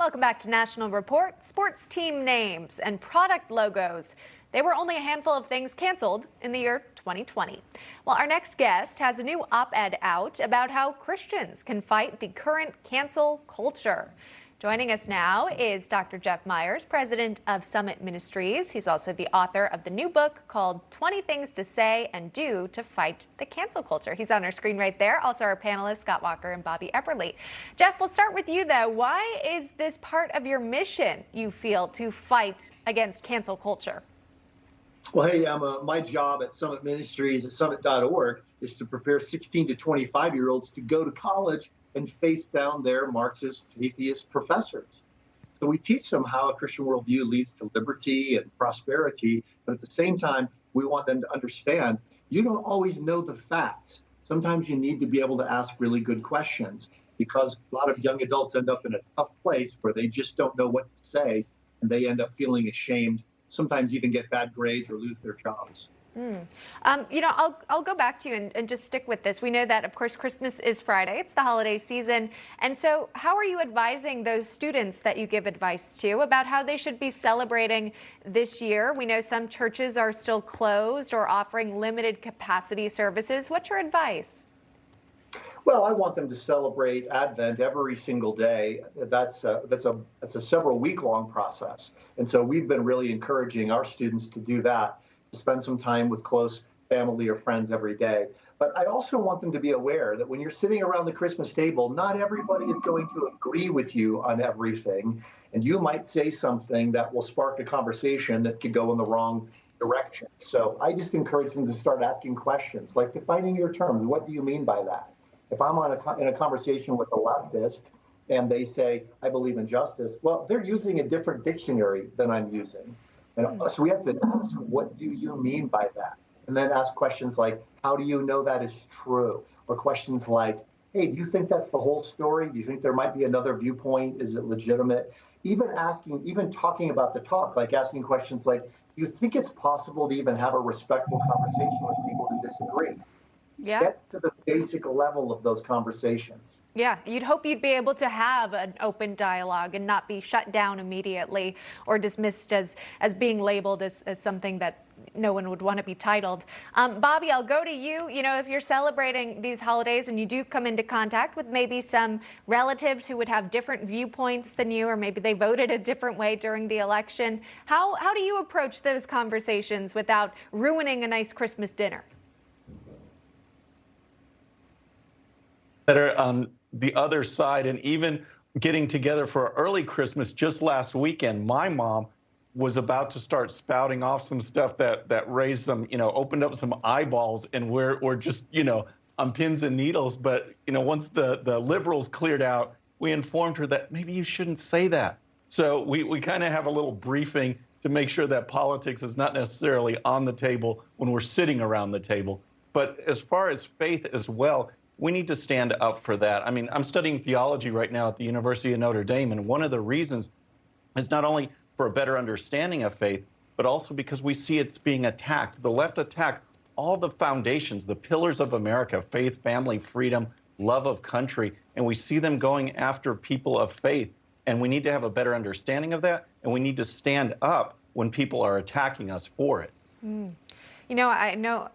Welcome back to National Report. Sports team names and product logos. They were only a handful of things canceled in the year 2020. Well, our next guest has a new op-ed out about how Christians can fight the current cancel culture. Joining us now is Dr. Jeff Myers, president of Summit Ministries. He's also the author of the new book called 20 Things to Say and Do to Fight the Cancel Culture. He's on our screen right there. Also our panelists, Scott Walker and Bobby Eberle. Jeff, we'll start with you though. Why is this part of your mission, you feel, to fight against cancel culture? Well, hey, my job at Summit Ministries at summit.org is to prepare 16 to 25-year-olds to go to college and face down their Marxist, atheist professors. So we teach them how a Christian worldview leads to liberty and prosperity, but at the same time, we want them to understand you don't always know the facts. Sometimes you need to be able to ask really good questions, because a lot of young adults end up in a tough place where they just don't know what to say, and they end up feeling ashamed, sometimes even get bad grades or lose their jobs. I'll go back to you and just stick with this. We know that, of course, Christmas is Friday. It's the holiday season. And so how are you advising those students that you give advice to about how they should be celebrating this year? We know some churches are still closed or offering limited capacity services. What's your advice? Well, I want them to celebrate Advent every single day. That's a several week-long process. And so we've been really encouraging our students to do that, to spend some time with close family or friends every day. But I also want them to be aware that when you're sitting around the Christmas table, not everybody is going to agree with you on everything. And you might say something that will spark a conversation that could go in the wrong direction. So I just encourage them to start asking questions, like defining your terms. What do you mean by that? If I'm in a conversation with a leftist and they say, I believe in justice, well, they're using a different dictionary than I'm using. And so we have to ask, what do you mean by that? And then ask questions like, how do you know that is true? Or questions like, hey, do you think that's the whole story? Do you think there might be another viewpoint? Is it legitimate? Even talking about the talk, like asking questions like, do you think it's possible to even have a respectful conversation with people who disagree? Yeah. Get to the basic level of those conversations. Yeah, you'd hope you'd be able to have an open dialogue and not be shut down immediately or dismissed as being labeled as something that no one would want to be titled. Bobby, I'll go to you. You know, if you're celebrating these holidays and you do come into contact with maybe some relatives who would have different viewpoints than you, or maybe they voted a different way during the election, how do you approach those conversations without ruining a nice Christmas dinner? That are on the other side, and even getting together for early Christmas just last weekend, my mom was about to start spouting off some stuff that raised some, opened up some eyeballs, and we're just, on pins and needles. But, once the liberals cleared out, we informed her that maybe you shouldn't say that. So we kind of have a little briefing to make sure that politics is not necessarily on the table when we're sitting around the table. But as far as faith as well, we need to stand up for that. I mean, I'm studying theology right now at the University of Notre Dame, and one of the reasons is not only for a better understanding of faith, but also because we see it's being attacked. The left attack all the foundations, the pillars of America: faith, family, freedom, love of country, and we see them going after people of faith. And we need to have a better understanding of that, and we need to stand up when people are attacking us for it. I know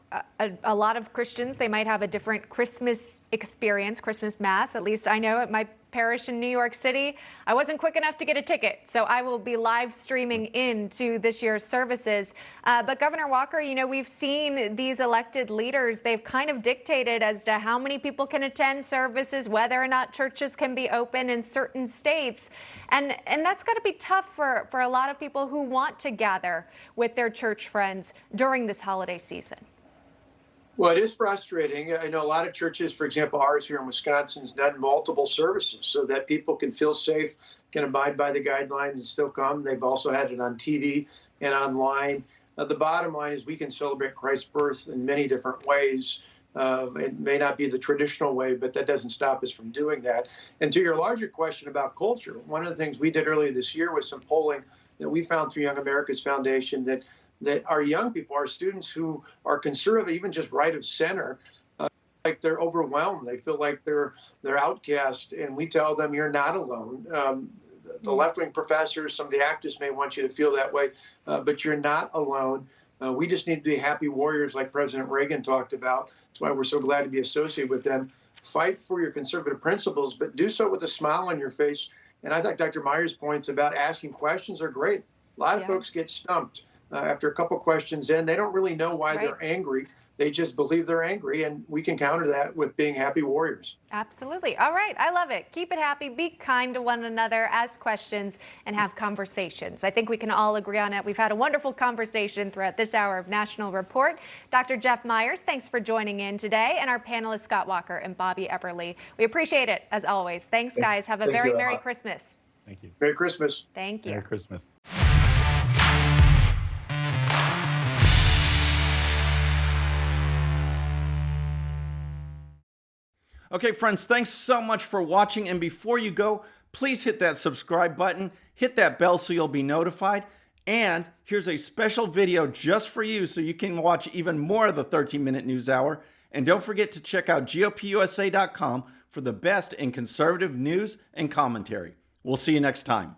a lot of Christians, they might have a different Christmas experience, Christmas Mass. At least I know at my parish in New York City, I wasn't quick enough to get a ticket, so I will be live streaming into this year's services. But Governor Walker, we've seen these elected leaders, they've kind of dictated as to how many people can attend services, whether or not churches can be open in certain states. And that's got to be tough for a lot of people who want to gather with their church friends during this holiday season. Well, it is frustrating. I know a lot of churches, for example, ours here in Wisconsin, has done multiple services so that people can feel safe, can abide by the guidelines and still come. They've also had it on TV and online. The bottom line is we can celebrate Christ's birth in many different ways. It may not be the traditional way, but that doesn't stop us from doing that. And to your larger question about culture, one of the things we did earlier this year was some polling that we found through Young America's Foundation that our young people, our students who are conservative, even just right of center, like they're overwhelmed. They feel like they're outcast, and we tell them you're not alone. the left-wing professors, some of the activists may want you to feel that way, but you're not alone. We just need to be happy warriors like President Reagan talked about. That's why we're so glad to be associated with them. Fight for your conservative principles, but do so with a smile on your face. And I think Dr. Meyer's points about asking questions are great. A lot of folks get stumped after a couple questions in. They don't really know why they're angry. They just believe they're angry, and we can counter that with being happy warriors. Absolutely. All right. I love it. Keep it happy. Be kind to one another. Ask questions and have conversations. I think we can all agree on it. We've had a wonderful conversation throughout this hour of National Report. Dr. Jeff Myers, thanks for joining in today, and our panelists Scott Walker and Bobby Eberle. We appreciate it, as always. Thanks, guys. Have a very Merry Christmas. Thank you. Merry Christmas. Thank you. Merry Christmas. Okay, friends, thanks so much for watching. And before you go, please hit that subscribe button, hit that bell so you'll be notified. And here's a special video just for you so you can watch even more of the 13-minute news hour. And don't forget to check out GOPUSA.com for the best in conservative news and commentary. We'll see you next time.